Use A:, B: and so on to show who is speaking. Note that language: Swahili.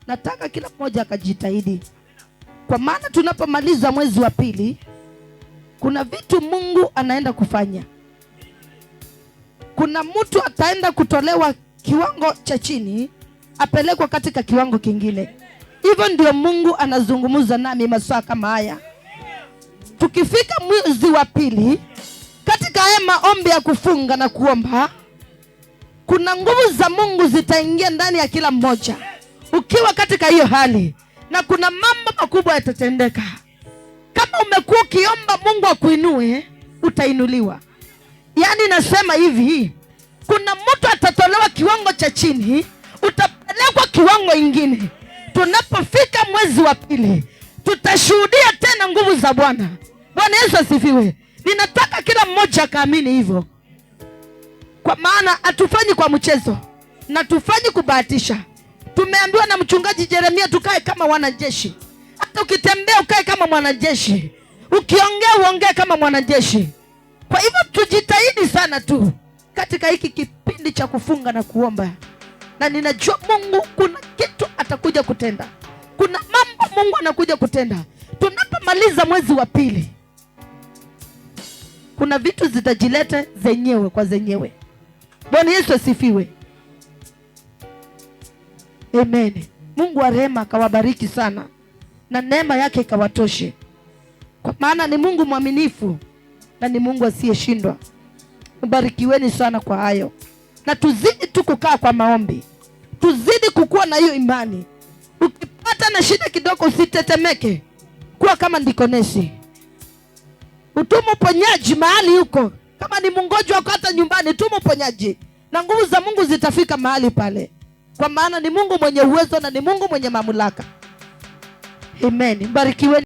A: nataka kila mmoja akajitahidi, kwa maana tunapomaliza mwezi wa pili kuna vitu Mungu anaenda kufanya. Kuna mtu ataenda kutolewa kiwango cha chini apelekwa katika kiwango kingine. Hivyo ndio Mungu anazungumza nami masaa kama haya. Tukifika mwezi wa pili katika haya maombi ya kufunga na kuomba, kuna nguvu za Mungu zitaingia ndani ya kila mmoja ukiwa katika hiyo hali, na kuna mambo makubwa yatatendeka. Kama umekuwa ukiomba Mungu akuinue, utainuliwa. Yaani nasema hivi, kuna mtu atatolewa kiwango cha chini, utapelekwa kiwango ingine. Tunapofika mwezi wa pili, tutashuhudia tena nguvu za Bwana. Bwana Yesu asifiwe. Ninataka kila mmoja kaamini hivyo, kwa maana hatufanyi kwa mchezo na tufanyi kubahatisha. Tumeambiwa na mchungaji Jeremia tukae kama wanajeshi. Hata ukitembea ukae kama mwanajeshi, ukiongea uongee kama mwanajeshi. Kwa hivyo tujitahidi sana tu katika hiki kipindi cha kufunga na kuomba, na ninajua Mungu kuna kitu atakuja kutenda. Kuna mambo Mungu anakuja kutenda. Tunapomaliza mwezi wa pili, kuna vitu zitajileta zenyewe kwa zenyewe. Bwana Yesu asifiwe. Amen. Mungu wa rehema akawabariki sana na neema yake ikawatoshe, kwa maana ni Mungu mwaminifu na ni Mungu asiyeshindwa. Mbarikiweni sana kwa hayo, na tuzidi tu kukaa kwa maombi, tuzidi kukua na hiyo imani. Ukipata na shida kidogo usitetemeke, kuwa kama ndikonesi, utumu uponyaji mahali huko. Kama ni mgonjwa wako hata nyumbani, tumu uponyaji na nguvu za Mungu zitafika mahali pale, kwa maana ni Mungu mwenye uwezo na ni Mungu mwenye mamlaka. Amen. Mbarikiweni.